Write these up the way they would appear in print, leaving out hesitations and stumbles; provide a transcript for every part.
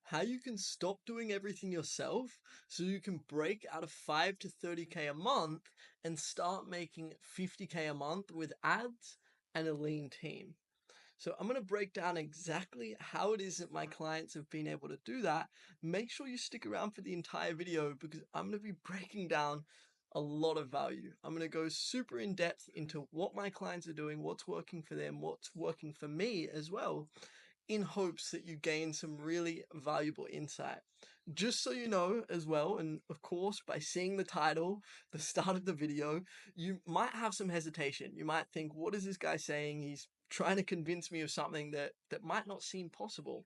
how you can stop doing everything yourself so you can break out of 5 to 30K a month and start making 50K a month with ads and a lean team. So I'm going to break down exactly how it is that my clients have been able to do that. Make sure you stick around for the entire video because I'm going to be breaking down a lot of value. I'm going to go super in depth into what my clients are doing, what's working for them, what's working for me as well, in hopes that you gain some really valuable insight. Just so you know as well, and of course, by seeing the title, the start of the video, you might have some hesitation. You might think, what is this guy saying? He's trying to convince me of something that might not seem possible.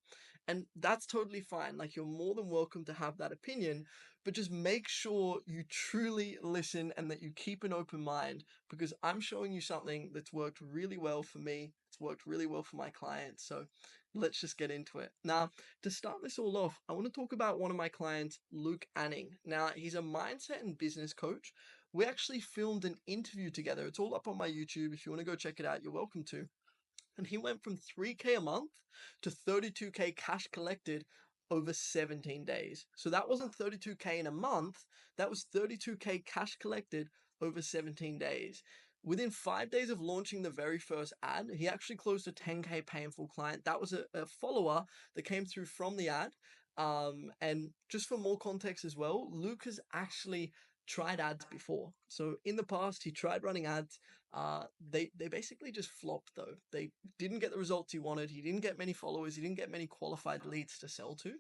And that's totally fine. Like, you're more than welcome to have that opinion, but just make sure you truly listen and that you keep an open mind, because I'm showing you something that's worked really well for me. It's worked really well for my clients. So let's just get into it. Now, to start this all off, I want to talk about one of my clients, Luke Anning. Now, he's a mindset and business coach. We actually filmed an interview together. It's all up on my YouTube. If you want to go check it out, you're welcome to. And he went from 3K a month to 32K cash collected over 17 days. So that wasn't 32K in a month, that was 32K cash collected over 17 days. Within 5 days of launching the very first ad, he actually closed a 10K painful client. That was a follower that came through from the ad. And just for more context as well, Luke has actually tried ads before. So in the past, he tried running ads. They basically just flopped though. They didn't get the results he wanted. He didn't get many followers. He didn't get many qualified leads to sell to.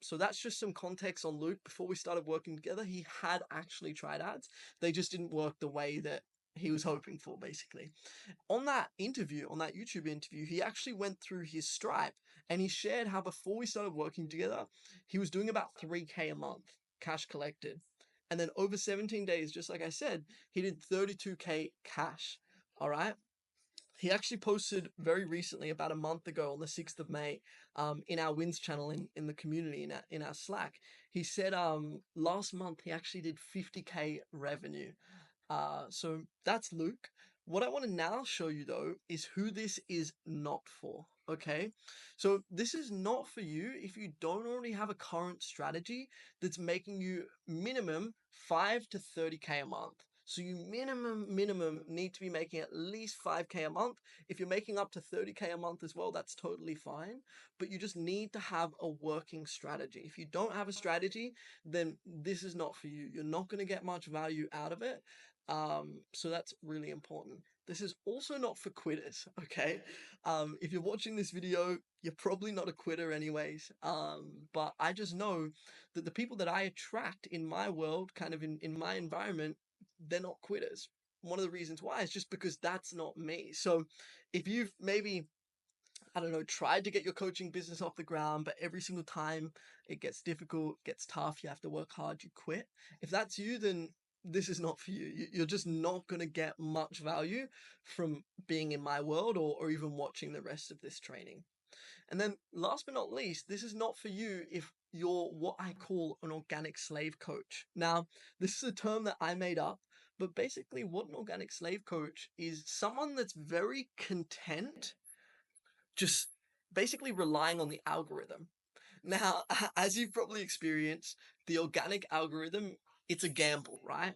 So that's just some context on Luke. Before we started working together, he had actually tried ads. They just didn't work the way that he was hoping for, basically. On that interview, on that YouTube interview, he actually went through his Stripe and he shared how before we started working together, he was doing about 3K a month cash collected. And then over 17 days, just like I said, he did 32K cash. All right. He actually posted very recently, about a month ago, on the 6th of May, in our wins channel in the community, in our Slack. He said last month he actually did 50K revenue. So that's Luke. What I want to now show you though is who this is not for. Okay, so this is not for you if you don't already have a current strategy that's making you minimum 5 to 30K a month. So you minimum need to be making at least 5K a month. If you're making up to 30K a month as well, that's totally fine. But you just need to have a working strategy. If you don't have a strategy, then this is not for you. You're not going to get much value out of it. So that's really important. This is also not for quitters, okay? If you're watching this video, you're probably not a quitter anyways. But I just know that the people that I attract in my world, kind of in my environment, they're not quitters. One of the reasons why is just because that's not me. So if you've maybe, I don't know, tried to get your coaching business off the ground, but every single time it gets difficult, gets tough, you have to work hard, you quit. If that's you, then this is not for you. You're just not going to get much value from being in my world, or even watching the rest of this training. And then last but not least, this is not for you if you're what I call an organic slave coach. Now, this is a term that I made up, but basically what an organic slave coach is someone that's very content just basically relying on the algorithm. Now, as you've probably experienced, the organic algorithm, it's a gamble, right?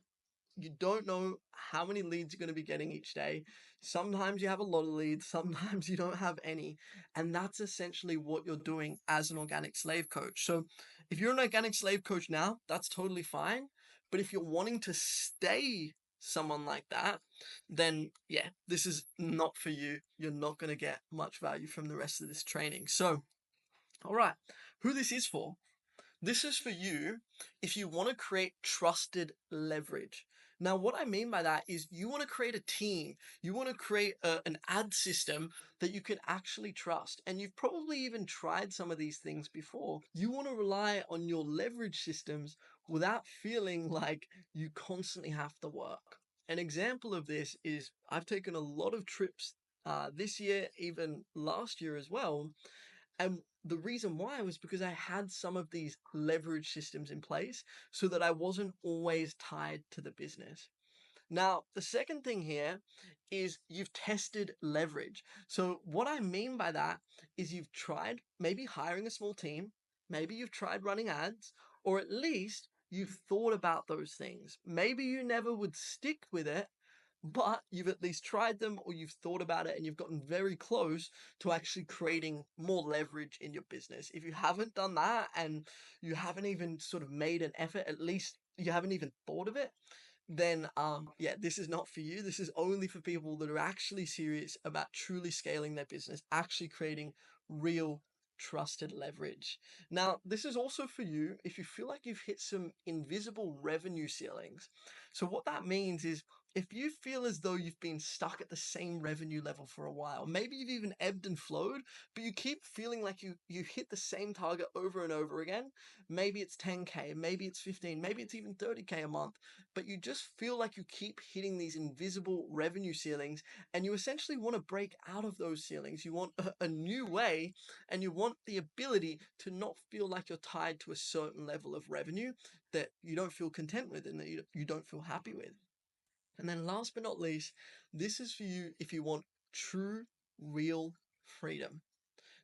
You don't know how many leads you're going to be getting each day. Sometimes you have a lot of leads, sometimes you don't have any. And that's essentially what you're doing as an organic slave coach. So if you're an organic slave coach now, that's totally fine. But if you're wanting to stay someone like that, then yeah, this is not for you. You're not going to get much value from the rest of this training. So, all right, who this is for? This is for you if you want to create trusted leverage. Now, what I mean by that is you want to create a team, you want to create an ad system that you can actually trust. And you've probably even tried some of these things before. You want to rely on your leverage systems without feeling like you constantly have to work. An example of this is I've taken a lot of trips this year, even last year as well, and the reason why was because I had some of these leverage systems in place so that I wasn't always tied to the business. Now, the second thing here is you've tested leverage. So, what I mean by that is you've tried maybe hiring a small team, maybe you've tried running ads, or at least you've thought about those things. Maybe you never would stick with it, but you've at least tried them or you've thought about it and you've gotten very close to actually creating more leverage in your business. If you haven't done that and you haven't even sort of made an effort, at least you haven't even thought of it, then yeah, this is not for you. This is only for people that are actually serious about truly scaling their business, actually creating real trusted leverage. Now, this is also for you if you feel like you've hit some invisible revenue ceilings. So what that means is if you feel as though you've been stuck at the same revenue level for a while, maybe you've even ebbed and flowed, but you keep feeling like you hit the same target over and over again. Maybe it's 10K, maybe it's 15, maybe it's even 30K a month, but you just feel like you keep hitting these invisible revenue ceilings and you essentially want to break out of those ceilings. You want a new way and you want the ability to not feel like you're tied to a certain level of revenue that you don't feel content with and that you don't feel happy with. And then last but not least, this is for you if you want true, real freedom.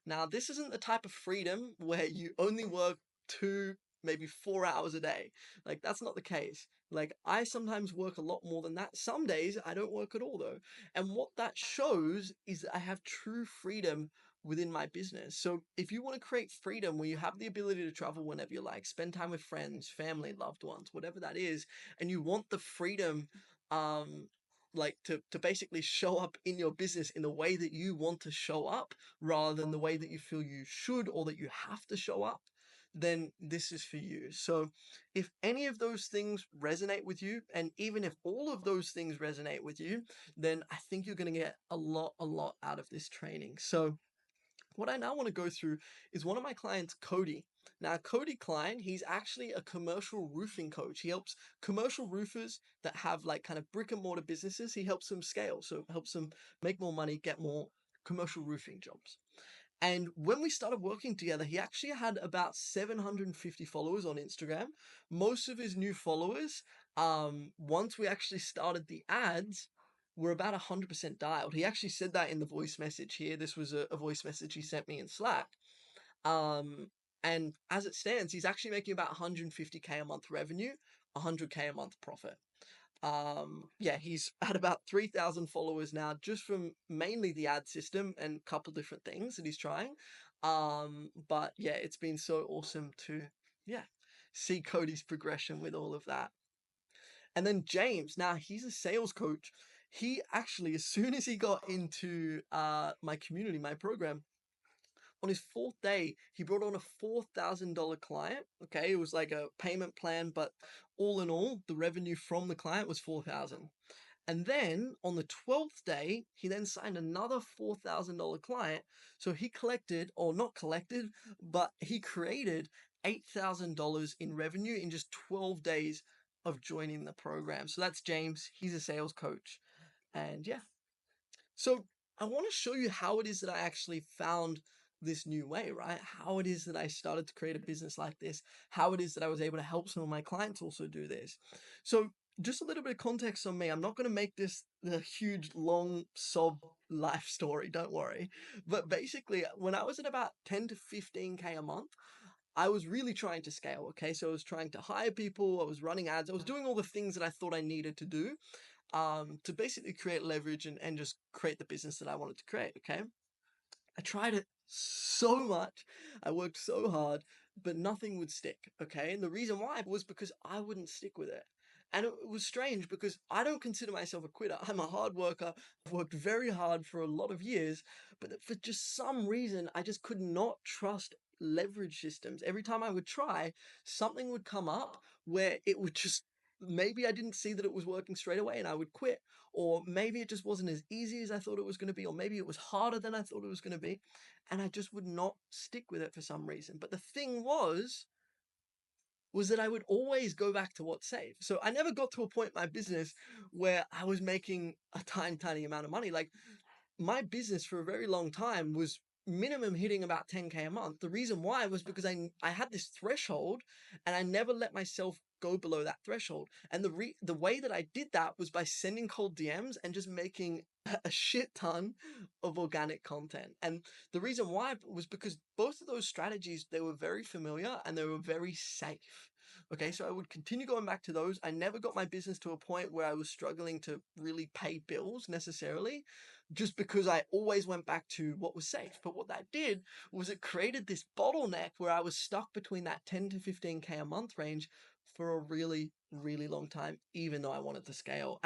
Now, this isn't the type of freedom where you only work 2, maybe 4 hours a day. Like, that's not the case. Like, I sometimes work a lot more than that. Some days I don't work at all, though. And what that shows is that I have true freedom within my business. So, if you want to create freedom where you have the ability to travel whenever you like, spend time with friends, family, loved ones, whatever that is, and you want the freedom, um, like to basically show up in your business in the way that you want to show up rather than the way that you feel you should or that you have to show up, then this is for you. So, if any of those things resonate with you, and even if all of those things resonate with you, then I think you're going to get a lot out of this training. So, what I now want to go through is one of my clients, Cody. Now, Cody Klein, he's actually a commercial roofing coach. He helps commercial roofers that have like kind of brick and mortar businesses. He helps them scale, so helps them make more money, get more commercial roofing jobs. And when we started working together, he actually had about 750 followers on Instagram. Most of his new followers, once we actually started the ads, were about 100% dialed. He actually said that in the voice message here. This was a voice message he sent me in Slack. Um, and as it stands, he's actually making about 150K a month revenue, 100K a month profit. Yeah, he's at about 3,000 followers now, just from mainly the ad system and a couple different things that he's trying. But yeah, it's been so awesome to, yeah, see Cody's progression with all of that. And then James, now he's a sales coach. He actually, as soon as he got into my community, my program, on his fourth day, he brought on a $4,000 client. Okay, it was like a payment plan, but all in all, the revenue from the client was 4,000. And then on the 12th day, he then signed another $4,000 client. So he collected, or not collected, but he created $8,000 in revenue in just 12 days of joining the program. So that's James. He's a sales coach. And yeah, so I want to show you how it is that I actually found this new way, right? How it is that I started to create a business like this, how it is that I was able to help some of my clients also do this. So, just a little bit of context on me. I'm not going to make this the huge, long sob life story, don't worry. But basically, when I was at about 10 to 15K a month, I was really trying to scale. Okay. So I was trying to hire people, I was running ads, I was doing all the things that I thought I needed to do to basically create leverage and just create the business that I wanted to create. Okay. I tried it so much. I worked so hard, but nothing would stick. Okay. And the reason why was because I wouldn't stick with it. And it was strange because I don't consider myself a quitter. I'm a hard worker. I've worked very hard for a lot of years, but for just some reason, I just could not trust leverage systems. Every time I would try, something would come up where it would just maybe I didn't see that it was working straight away and I would quit, or maybe it just wasn't as easy as I thought it was going to be, or maybe it was harder than I thought it was going to be, and I just would not stick with it for some reason. But the thing was that I would always go back to what's safe. So I never got to a point in my business where I was making a tiny, tiny amount of money. Like my business for a very long time was minimum hitting about 10K a month. The reason why was because I had this threshold and I never let myself go below that threshold. And the way that I did that was by sending cold DMs and just making a shit ton of organic content. And the reason why was because both of those strategies, they were very familiar and they were very safe. Okay, so I would continue going back to those. I never got my business to a point where I was struggling to really pay bills necessarily, just because I always went back to what was safe. But what that did was it created this bottleneck where I was stuck between that 10 to 15K a month range for a really, really long time, even though I wanted to scale.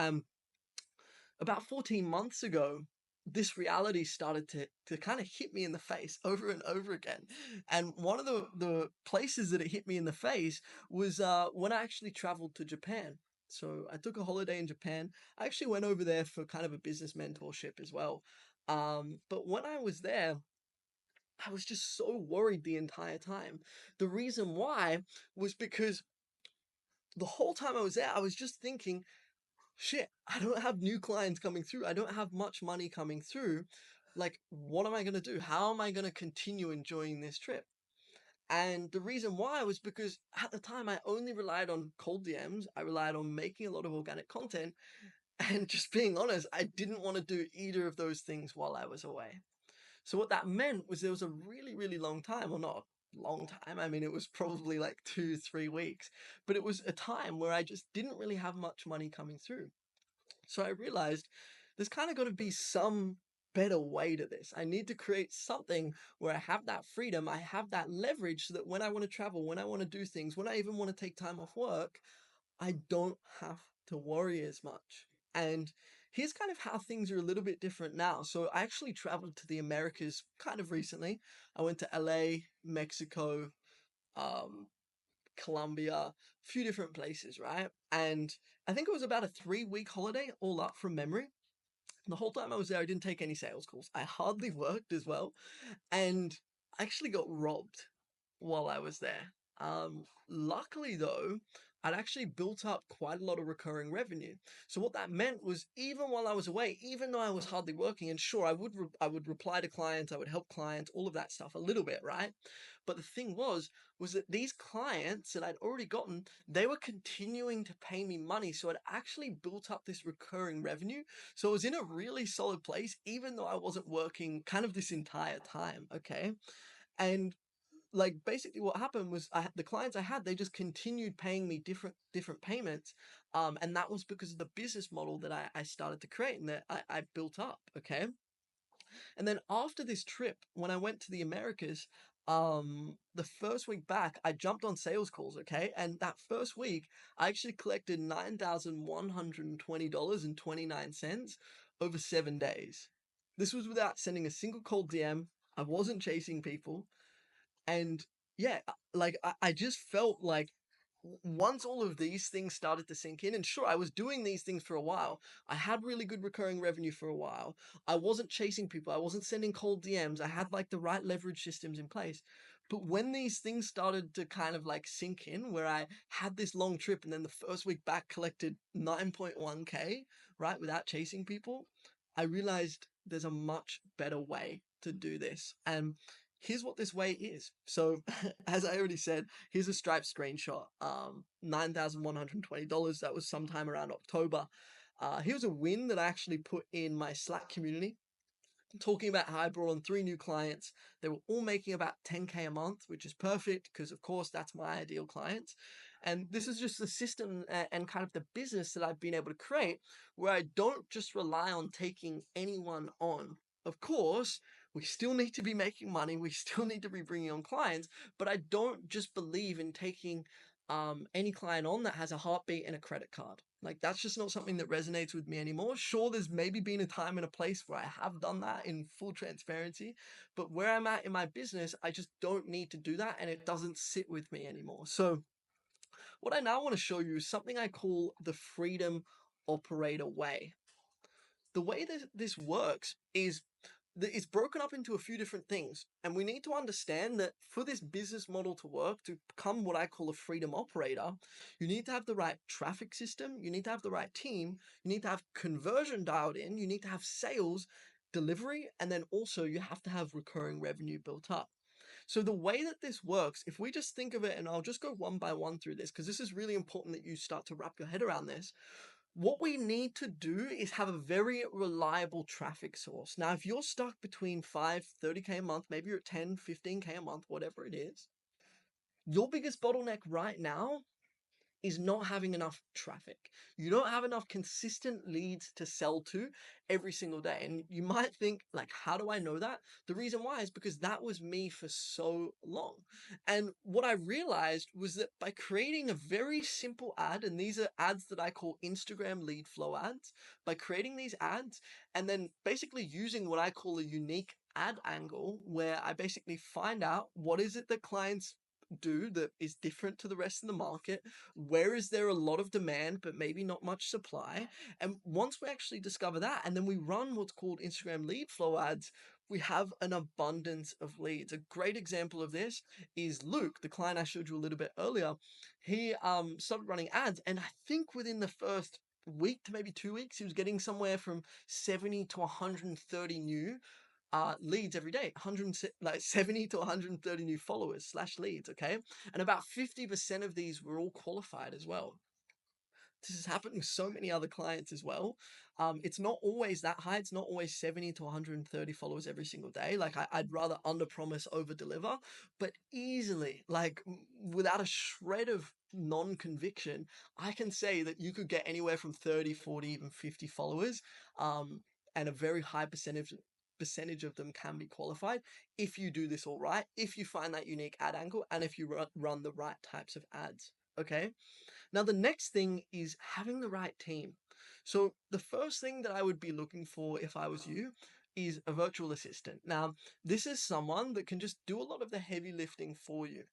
About 14 months ago, this reality started to kind of hit me in the face over and over again. And one of the places that it hit me in the face was when I actually traveled to Japan. So I took a holiday in Japan. I actually went over there for kind of a business mentorship as well. But when I was there, I was just so worried the entire time. The reason why was because the whole time I was there, I was just thinking, shit, I don't have new clients coming through. I don't have much money coming through. Like, what am I going to do? How am I going to continue enjoying this trip? And the reason why was because at the time I only relied on cold DMs. I relied on making a lot of organic content. And just being honest, I didn't want to do either of those things while I was away. So what that meant was there was a really, really long time, or not a long time. I mean, it was probably like 2, 3 weeks, but it was a time where I just didn't really have much money coming through. So I realized there's kind of got to be some better way to this. I need to create something where I have that freedom, I have that leverage so that when I want to travel, when I want to do things, when I even want to take time off work, I don't have to worry as much. And here's kind of how things are a little bit different now. So I actually traveled to the Americas kind of recently. I went to LA, Mexico, um, Colombia, a few different places, right? And I think it was about a 3 week holiday, all up from memory. The whole time I was there, I didn't take any sales calls. I hardly worked as well. And I actually got robbed while I was there. Luckily, though, I'd actually built up quite a lot of recurring revenue. So what that meant was, even while I was away, even though I was hardly working, and sure, I would reply to clients, I would help clients, all of that stuff a little bit, right? But the thing was that these clients that I'd already gotten, they were continuing to pay me money. So I'd actually built up this recurring revenue. So I was in a really solid place, even though I wasn't working kind of this entire time. Okay. And like basically what happened was the clients I had, they just continued paying me different payments. And that was because of the business model that I started to create and that I built up. Okay. And then after this trip, when I went to the Americas, the first week back, I jumped on sales calls, okay? And that first week, I actually collected $9,120.29 over 7 days. This was without sending a single cold DM. I wasn't chasing people. And yeah, like I just felt like once all of these things started to sink in, and sure, I was doing these things for a while. I had really good recurring revenue for a while. I wasn't chasing people. I wasn't sending cold DMs. I had like the right leverage systems in place. But when these things started to kind of like sink in, where I had this long trip and then the first week back collected 9.1K, right, without chasing people, I realized there's a much better way to do this. And here's what this way is. So, as I already said, here's a Stripe screenshot. $9,120. That was sometime around October. Here's a win that I actually put in my Slack community, talking about how I brought on 3 new clients. They were all making about 10K a month, which is perfect because, of course, that's my ideal clients. And this is just the system and kind of the business that I've been able to create where I don't just rely on taking anyone on. Of course, we still need to be making money. We still need to be bringing on clients, but I don't just believe in taking any client on that has a heartbeat and a credit card. Like that's just not something that resonates with me anymore. Sure, there's maybe been a time and a place where I have done that in full transparency, but where I'm at in my business, I just don't need to do that and it doesn't sit with me anymore. So what I now want to show you is something I call the freedom operator way. The way that this works is that it's broken up into a few different things. And we need to understand that for this business model to work, to become what I call a freedom operator, you need to have the right traffic system, you need to have the right team, you need to have conversion dialed in, you need to have sales, delivery, and then also you have to have recurring revenue built up. So the way that this works, if we just think of it, and I'll just go one by one through this, because this is really important that you start to wrap your head around this. What we need to do is have a very reliable traffic source. Now, if you're stuck between 5, 30K a month, maybe you're at 10, 15K a month, whatever it is, your biggest bottleneck right now is not having enough traffic. You don't have enough consistent leads to sell to every single day. And you might think, like, how do I know that? The reason why is because that was me for so long. And what I realized was that by creating a very simple ad, and these are ads that I call Instagram lead flow ads, by creating these ads and then basically using what I call a unique ad angle, where I basically find out what is it that clients do that is different to the rest of the market. Where is there a lot of demand but maybe not much supply? And once we actually discover that, and then we run what's called Instagram lead flow ads, we have an abundance of leads. A great example of this is Luke, the client I showed you a little bit earlier. He started running ads, and I think within the first week to maybe 2 weeks, he was getting somewhere from 70 to 130 new leads every day. 100 like 70 to 130 new followers slash leads. Okay, and about 50% of these were all qualified as well. This has happened with so many other clients as well. It's not always that high. It's not always 70 to 130 followers every single day. Like I'd rather under promise, over deliver, but easily, like without a shred of non-conviction, I can say that you could get anywhere from 30, 40, even 50 followers. And a very high percentage of them can be qualified if you do this all right, if you find that unique ad angle, and if you run the right types of ads. Okay. Now, the next thing is having the right team. So, the first thing that I would be looking for if I was you is a virtual assistant. Now, this is someone that can just do a lot of the heavy lifting for you.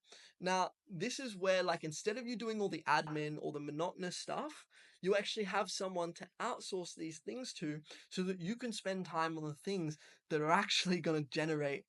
Now, this is where, like, instead of you doing all the admin or the monotonous stuff, you actually have someone to outsource these things to so that you can spend time on the things that are actually going to generate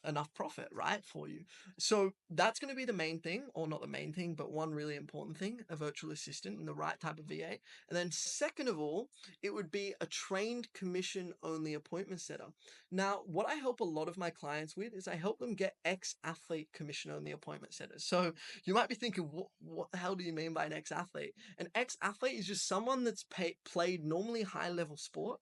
enough profit, right, for you. So that's going to be the main thing, or not the main thing, but one really important thing, a virtual assistant and the right type of VA. And then second of all, it would be a trained commission only appointment setter. Now, what I help a lot of my clients with is I help them get ex-athlete commission only appointment setters. So you might be thinking, what the hell do you mean by an ex-athlete? An ex-athlete is just someone that's played normally high level sport,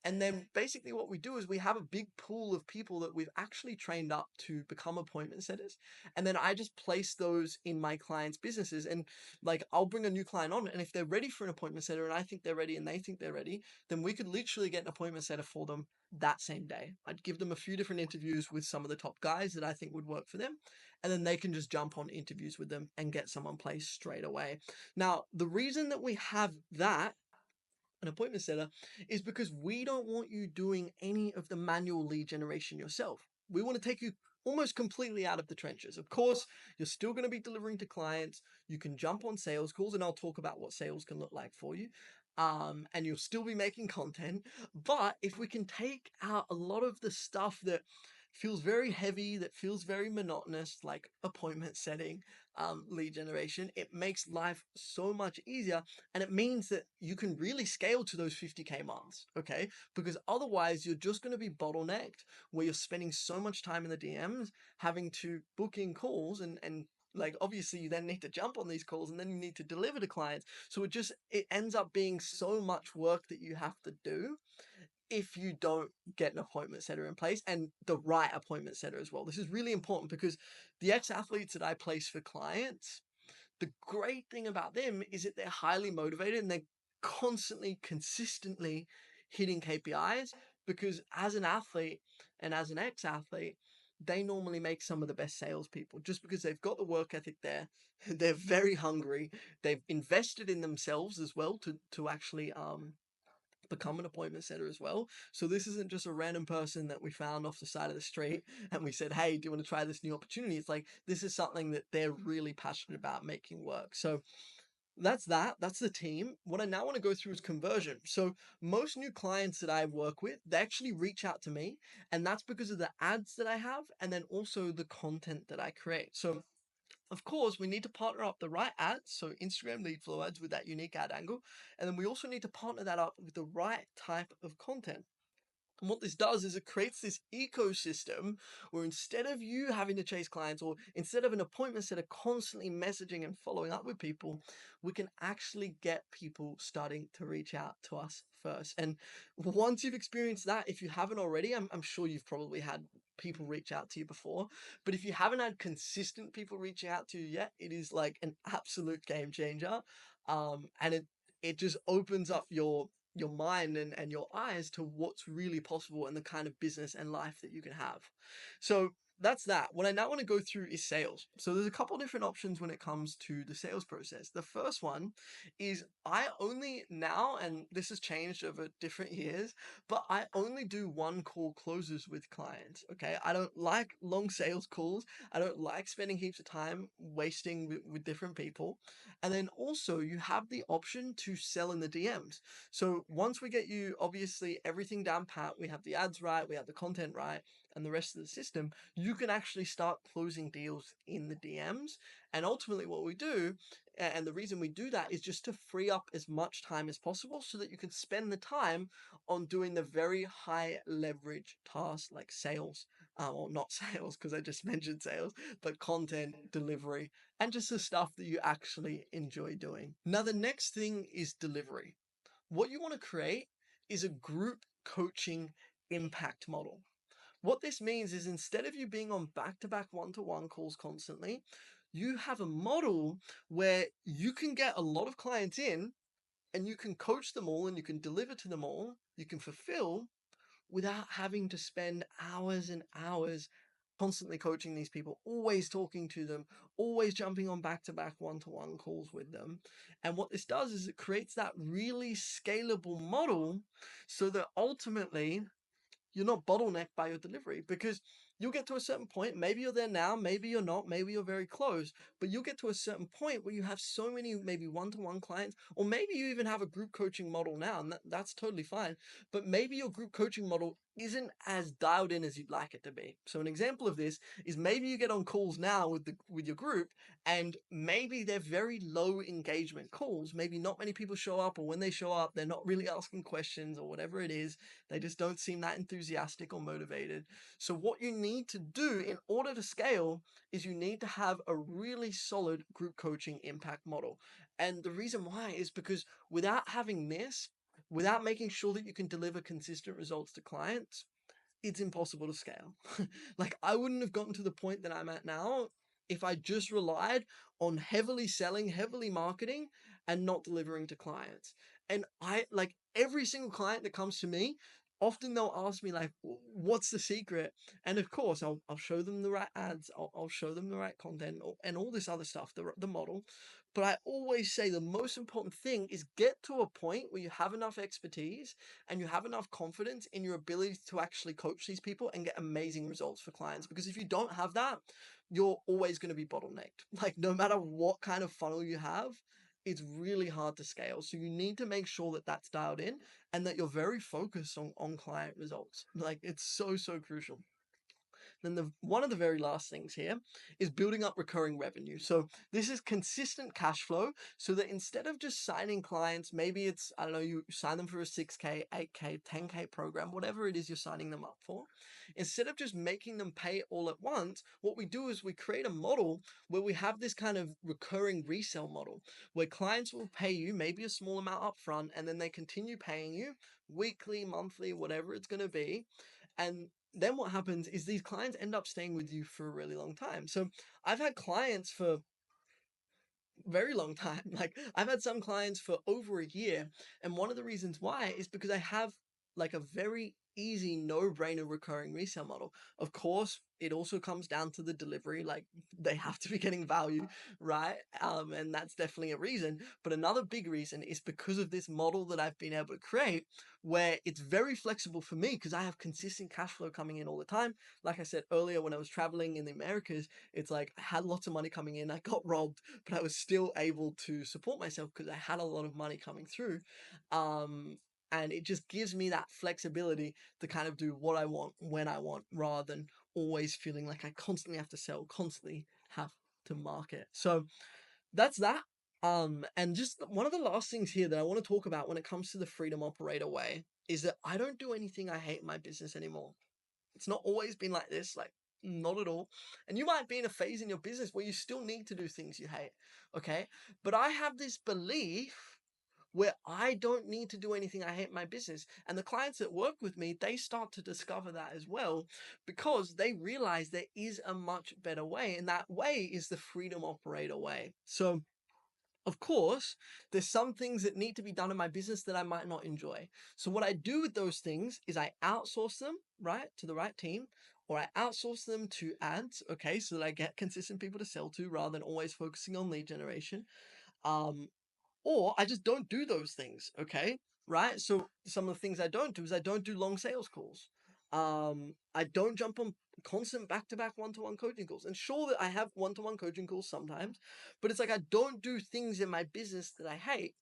and then basically what we do is we have a big pool of people that we've actually trained up to become appointment setters. And then I just place those in my clients' businesses. And like I'll bring a new client on, and if they're ready for an appointment setter and I think they're ready and they think they're ready, then we could literally get an appointment setter for them that same day. I'd give them a few different interviews with some of the top guys that I think would work for them. And then they can just jump on interviews with them and get someone placed straight away. Now, the reason that we have that, an appointment setter, is because we don't want you doing any of the manual lead generation yourself. We want to take you almost completely out of the trenches. Of course, you're still going to be delivering to clients. You can jump on sales calls, and I'll talk about what sales can look like for you. And you'll still be making content. But if we can take out a lot of the stuff that feels very heavy, that feels very monotonous, like appointment setting, lead generation, it makes life so much easier, and it means that you can really scale to those 50K months, okay? Because otherwise you're just going to be bottlenecked where you're spending so much time in the DMs having to book in calls, and like obviously you then need to jump on these calls and then you need to deliver to clients. So it ends up being so much work that you have to do if you don't get an appointment setter in place, and the right appointment setter as well. This is really important because the ex-athletes that I place for clients, the great thing about them is that they're highly motivated and they're constantly, consistently hitting KPIs, because as an athlete and as an ex-athlete, they normally make some of the best salespeople just because they've got the work ethic there. They're very hungry. They've invested in themselves as well to actually become an appointment setter as well. So this isn't just a random person that we found off the side of the street and we said, hey, do you want to try this new opportunity? It's like this is something that they're really passionate about making work. So that's that. That's the team. What I now want to go through is conversion. So most new clients that I work with, they actually reach out to me, and that's because of the ads that I have and then also the content that I create. So of course, we need to partner up the right ads, so Instagram lead flow ads with that unique ad angle. And then we also need to partner that up with the right type of content. And what this does is it creates this ecosystem where instead of you having to chase clients, or instead of an appointment setter constantly messaging and following up with people, we can actually get people starting to reach out to us first. And once you've experienced that, if you haven't already, I'm sure you've probably had people reach out to you before. But if you haven't had consistent people reaching out to you yet, it is like an absolute game changer. And it just opens up your mind and your eyes to what's really possible and the kind of business and life that you can have. So that's that. What I now want to go through is sales. So there's a couple different options when it comes to the sales process. The first one is I only now, and this has changed over different years, but I only do one call closes with clients. Okay. I don't like long sales calls. I don't like spending heaps of time wasting with different people. And then also you have the option to sell in the DMs. So once we get you obviously everything down pat, we have the ads right, we have the content right, and the rest of the system, you can actually start closing deals in the DMs. And ultimately, what we do, and the reason we do that is just to free up as much time as possible so that you can spend the time on doing the very high leverage tasks like sales, or not sales, because I just mentioned sales, but content delivery and just the stuff that you actually enjoy doing. Now, the next thing is delivery. What you want to create is a group coaching impact model. What this means is instead of you being on back to back one to one calls constantly, you have a model where you can get a lot of clients in and you can coach them all and you can deliver to them all, you can fulfill without having to spend hours and hours constantly coaching these people, always talking to them, always jumping on back to back one to one calls with them. And what this does is it creates that really scalable model so that ultimately you're not bottlenecked by your delivery, because you'll get to a certain point. Maybe you're there now, maybe you're not, maybe you're very close, but you'll get to a certain point where you have so many maybe one-to-one clients, or maybe you even have a group coaching model now, and that's totally fine. But maybe your group coaching model isn't as dialed in as you'd like it to be. So an example of this is maybe you get on calls now with your group, and maybe they're very low engagement calls. Maybe not many people show up, or when they show up, they're not really asking questions or whatever it is. They just don't seem that enthusiastic or motivated. So what you need to do in order to scale is you need to have a really solid group coaching impact model. And the reason why is because without having this, without making sure that you can deliver consistent results to clients, it's impossible to scale. Like I wouldn't have gotten to the point that I'm at now if I just relied on heavily selling, heavily marketing, and not delivering to clients. And I like every single client that comes to me, often they'll ask me like, what's the secret? And of course, I'll show them the right ads, I'll show them the right content, and all this other stuff, the model. But I always say the most important thing is get to a point where you have enough expertise and you have enough confidence in your ability to actually coach these people and get amazing results for clients. Because if you don't have that, you're always going to be bottlenecked. Like, no matter what kind of funnel you have, it's really hard to scale. So you need to make sure that that's dialed in and that you're very focused on client results. Like, it's so, so crucial. Then one of the very last things here is building up recurring revenue. So this is consistent cash flow so that instead of just signing clients, maybe it's, I don't know, you sign them for a 6K, 8K, 10K program, whatever it is you're signing them up for. Instead of just making them pay all at once, what we do is we create a model where we have this kind of recurring resale model where clients will pay you maybe a small amount up front and then they continue paying you weekly, monthly, whatever it's going to be. And then what happens is these clients end up staying with you for a really long time. So I've had clients for very long time. Like I've had some clients for over a year. And one of the reasons why is because I have like a very easy no-brainer recurring resale model. Of course, it also comes down to the delivery. Like they have to be getting value, right? And that's definitely a reason. But another big reason is because of this model that I've been able to create where it's very flexible for me because I have consistent cash flow coming in all the time. Like I said earlier, when I was traveling in the Americas, it's like I had lots of money coming in. I got robbed, but I was still able to support myself because I had a lot of money coming through. And it just gives me that flexibility to kind of do what I want when I want rather than always feeling like I constantly have to sell, constantly have to market. So that's that. And just one of the last things here that I want to talk about when it comes to the freedom operator way is that I don't do anything I hate in my business anymore. It's not always been like this, like not at all. And you might be in a phase in your business where you still need to do things you hate, okay? But I have this belief where I don't need to do anything I hate in my business. And the clients that work with me, they start to discover that as well because they realize there is a much better way. And that way is the freedom operator way. So of course, there's some things that need to be done in my business that I might not enjoy. So what I do with those things is I outsource them, right, to the right team, or I outsource them to ads, okay, so that I get consistent people to sell to rather than always focusing on lead generation. Um, or I just don't do those things, okay? Right? So some of the things I don't do is I don't do long sales calls. I don't jump on constant back-to-back one-to-one coaching calls. And sure that I have one-to-one coaching calls sometimes, but it's like I don't do things in my business that I hate.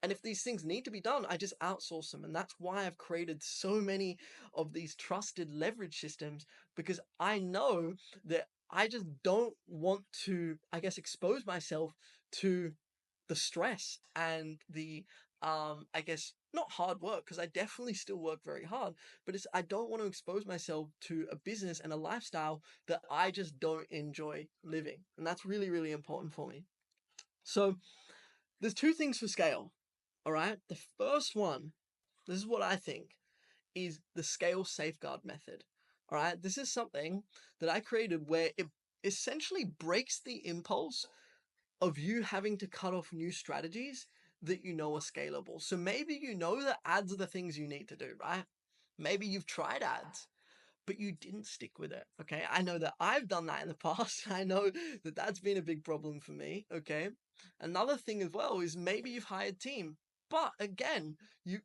And if these things need to be done, I just outsource them. And that's why I've created so many of these trusted leverage systems because I know that I just don't want to, I guess, expose myself to the stress and the I guess not hard work because I definitely still work very hard, but it's I don't want to expose myself to a business and a lifestyle that I just don't enjoy living. And that's really, really important for me. So there's two things for scale. All right. The first one, this is what I think, is the scale safeguard method. All right. This is something that I created where it essentially breaks the impulse of you having to cut off new strategies that you know are scalable. So maybe you know that ads are the things you need to do, right? Maybe you've tried ads, but you didn't stick with it. Okay. I know that I've done that in the past. I know that that's been a big problem for me. Okay. Another thing as well is maybe you've hired team, but again,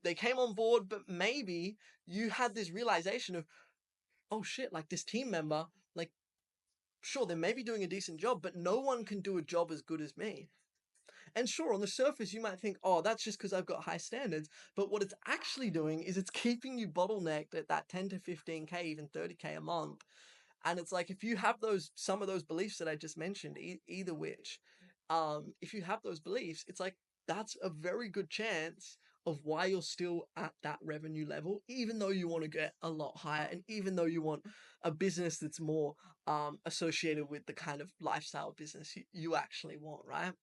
they came on board, but maybe you had this realization of, oh shit, like this team member, like sure, they may be doing a decent job, but no one can do a job as good as me. And sure, on the surface, you might think, oh, that's just because I've got high standards. But what it's actually doing is it's keeping you bottlenecked at that 10 to 15K, even 30K a month. And it's like, if you have some of those beliefs that I just mentioned, either which, if you have those beliefs, it's like, that's a very good chance of why you're still at that revenue level, even though you want to get a lot higher, and even though you want a business that's more associated with the kind of lifestyle business you actually want, right?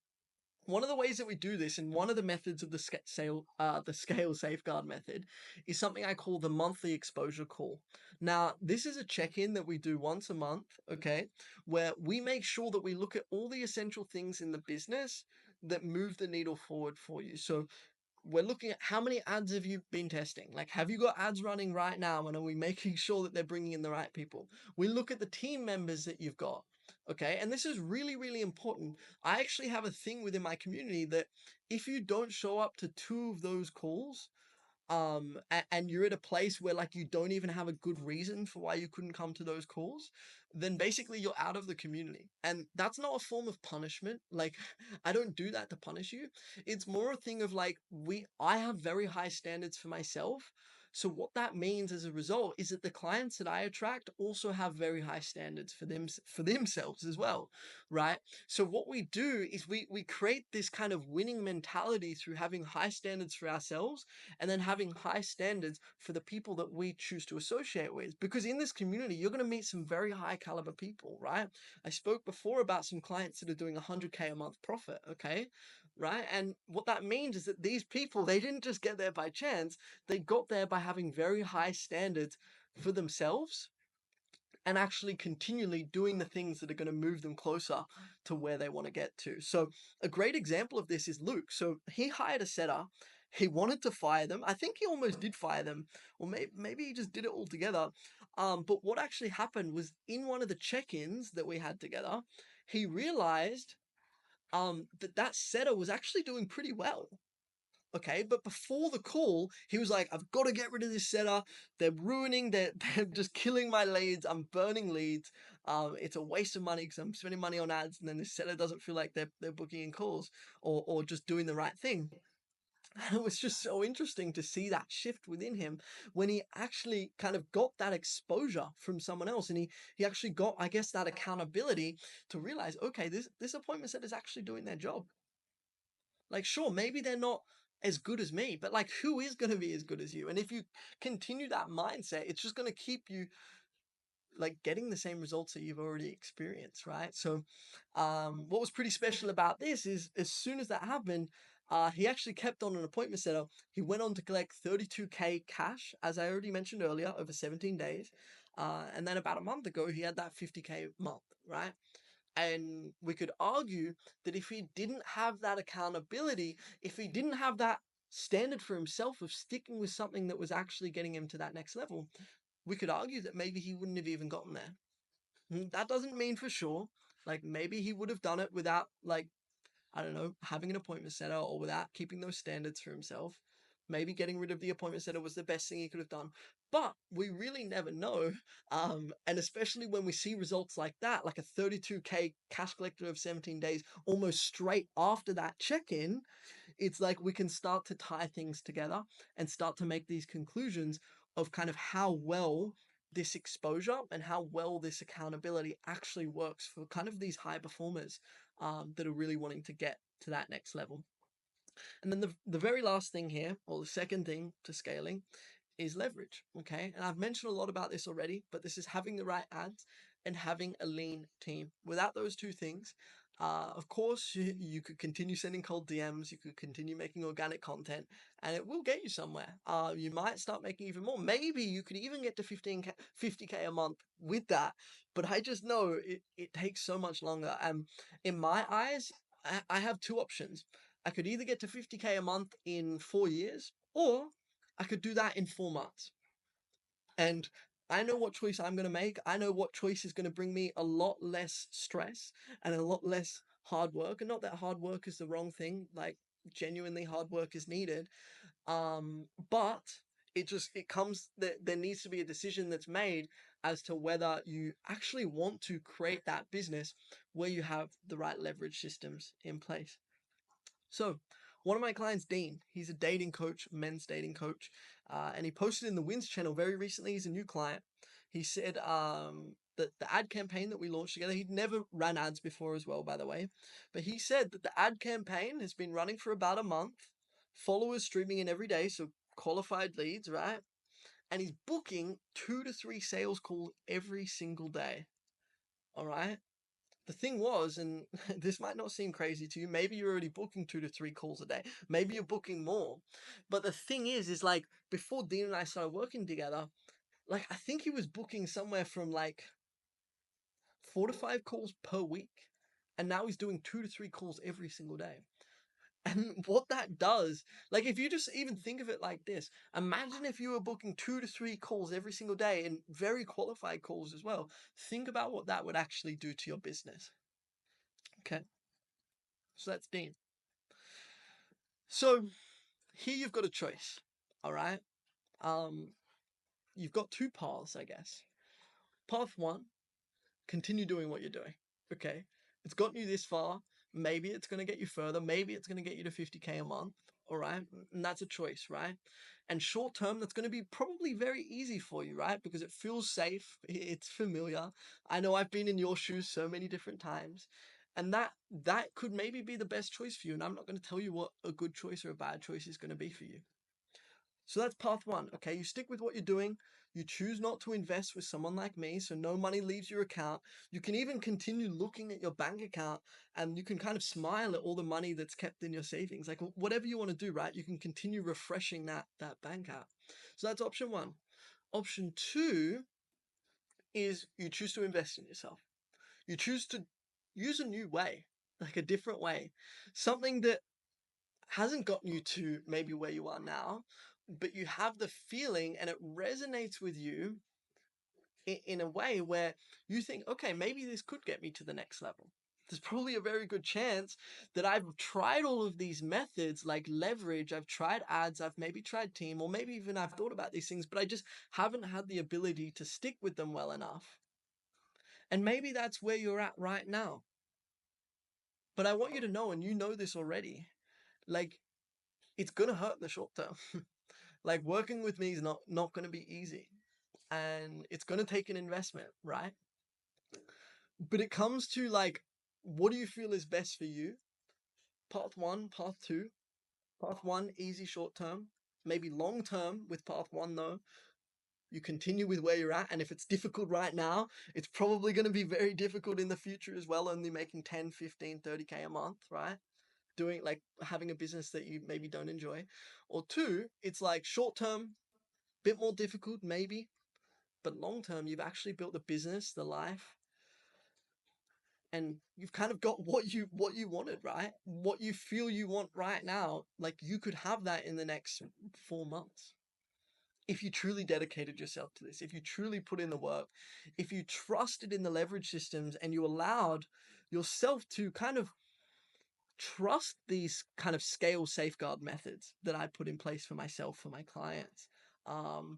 One of the ways that we do this, and one of the methods of the scale safeguard method, is something I call the monthly exposure call. Now, this is a check-in that we do once a month, okay, where we make sure that we look at all the essential things in the business that move the needle forward for you. So we're looking at how many ads have you been testing? Like, have you got ads running right now? And are we making sure that they're bringing in the right people? We look at the team members that you've got. Okay. And this is really, really important. I actually have a thing within my community that if you don't show up to two of those calls, and you're at a place where like you don't even have a good reason for why you couldn't come to those calls, then basically you're out of the community. And that's not a form of punishment. Like I don't do that to punish you. It's more a thing of like I have very high standards for myself. So what that means as a result is that the clients that I attract also have very high standards for themselves as well, right? So what we do is we create this kind of winning mentality through having high standards for ourselves and then having high standards for the people that we choose to associate with. Because in this community, you're going to meet some very high caliber people, right? I spoke before about some clients that are doing 100K a month profit, okay? Right? And what that means is that these people, they didn't just get there by chance, they got there by having very high standards for themselves and actually continually doing the things that are going to move them closer to where they want to get to. So, a great example of this is Luke. So, he hired a setter. He wanted to fire them. I think he almost did fire them, or maybe he just did it all together. But what actually happened was in one of the check ins that we had together, he realized that setter was actually doing pretty well. Okay, but before the call, he was like, I've got to get rid of this setter. They're just killing my leads. I'm burning leads. It's a waste of money because I'm spending money on ads, and then this setter doesn't feel like they're booking in calls or just doing the right thing. And it was just so interesting to see that shift within him when he actually kind of got that exposure from someone else, and he actually got, I guess, that accountability to realize, okay, this appointment setter is actually doing their job. Like, sure, maybe they're not as good as me, but like, who is going to be as good as you? And if you continue that mindset, it's just going to keep you like getting the same results that you've already experienced, right? So, what was pretty special about this is as soon as that happened, he actually kept on an appointment setter. He went on to collect 32K cash, as I already mentioned earlier, over 17 days. And then about a month ago, he had that 50K month, right? And we could argue that if he didn't have that accountability, if he didn't have that standard for himself of sticking with something that was actually getting him to that next level, we could argue that maybe he wouldn't have even gotten there. That doesn't mean for sure. Like maybe he would have done it without like I don't know, having an appointment setter or without keeping those standards for himself. Maybe getting rid of the appointment setter was the best thing he could have done. But we really never know. And especially when we see results like that, like a 32K cash collector of 17 days, almost straight after that check-in, it's like we can start to tie things together and start to make these conclusions of kind of how well this exposure and how well this accountability actually works for kind of these high performers that are really wanting to get to that next level. And then the very last thing here, or the second thing to scaling, is leverage. Okay. And I've mentioned a lot about this already, but this is having the right ads and having a lean team. Without those two things, of course, you could continue sending cold DMs, you could continue making organic content, and it will get you somewhere. You might start making even more. Maybe you could even get to 50K a month with that. But I just know it takes so much longer. And in my eyes, I have two options. I could either get to 50K a month in 4 years, or I could do that in 4 months. And I know what choice I'm going to make. I know what choice is going to bring me a lot less stress and a lot less hard work. And not that hard work is the wrong thing, like genuinely hard work is needed. But it comes that there needs to be a decision that's made as to whether you actually want to create that business where you have the right leverage systems in place. So, one of my clients, Dean, he's a dating coach, men's dating coach, and he posted in the Wins channel very recently. He's a new client. He said that the ad campaign that we launched together, he'd never ran ads before as well, by the way, but he said that the ad campaign has been running for about a month, followers streaming in every day, so qualified leads, right? And he's booking 2 to 3 sales calls every single day. All right. The thing was, and this might not seem crazy to you, maybe you're already booking 2 to 3 calls a day, maybe you're booking more. But the thing is like before Dean and I started working together, like I think he was booking somewhere from like 4 to 5 calls per week. And now he's doing 2 to 3 calls every single day. And what that does, like if you just even think of it like this, imagine if you were booking 2 to 3 calls every single day and very qualified calls as well. Think about what that would actually do to your business. Okay. So that's Dean. So here you've got a choice. All right. Um, you've got two paths, I guess. Path one, continue doing what you're doing. Okay. It's gotten you this far. Maybe it's going to get you further. Maybe it's going to get you to 50K a month. All right. And that's a choice, right? And short term, that's going to be probably very easy for you, right? Because it feels safe. It's familiar. I know I've been in your shoes so many different times. And that could maybe be the best choice for you. And I'm not going to tell you what a good choice or a bad choice is going to be for you. So that's path one. Okay, you stick with what you're doing. You choose not to invest with someone like me, so no money leaves your account. You can even continue looking at your bank account and you can kind of smile at all the money that's kept in your savings. Like whatever you want to do, right? You can continue refreshing that bank app. So that's option one. Option two is you choose to invest in yourself. You choose to use a new way, like a different way. Something that hasn't gotten you to maybe where you are now, but you have the feeling and it resonates with you in a way where you think, okay, maybe this could get me to the next level. There's probably a very good chance that I've tried all of these methods like leverage, I've tried ads, I've maybe tried team, or maybe even I've thought about these things, but I just haven't had the ability to stick with them well enough. And maybe that's where you're at right now. But I want you to know, and you know this already, like it's gonna hurt in the short term. Like working with me is not going to be easy, and it's going to take an investment, right? But it comes to like, what do you feel is best for you, path one, path two. Path one, easy short term, maybe long term with path one though. You continue with where you're at, and if it's difficult right now, it's probably going to be very difficult in the future as well, only making 10, 15, 30K a month, right? Doing like having a business that you maybe don't enjoy. Or two, it's like short term, bit more difficult maybe, but long term, you've actually built the business, the life, and you've kind of got what you wanted, right? What you feel you want right now, like you could have that in the next 4 months. If you truly dedicated yourself to this, if you truly put in the work, if you trusted in the leverage systems and you allowed yourself to kind of trust these kind of scale safeguard methods that I put in place for myself, for my clients.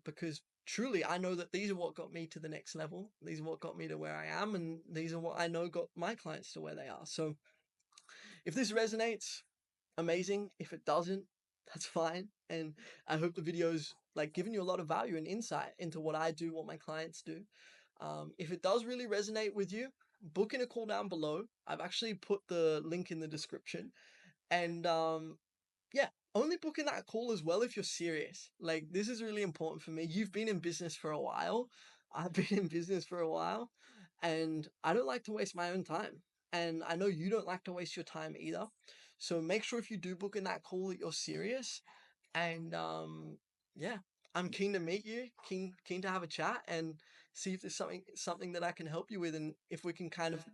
Because truly, I know that these are what got me to the next level. These are what got me to where I am, and these are what I know got my clients to where they are. So if this resonates, amazing. If it doesn't, that's fine. And I hope the video's like giving you a lot of value and insight into what I do, what my clients do. If it does really resonate with you, book in a call down below. I've actually put the link in the description. And yeah, only book in that call as well if you're serious. Like, this is really important for me. You've been in business for a while. I've been in business for a while, and I don't like to waste my own time. And I know you don't like to waste your time either. So make sure if you do book in that call that you're serious. And yeah, I'm keen to meet you, keen to have a chat and see if there's something that I can help you with, and if we can kind of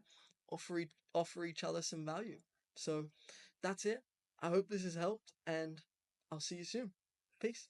offer each other some value. So that's it. I hope this has helped, and I'll see you soon. Peace.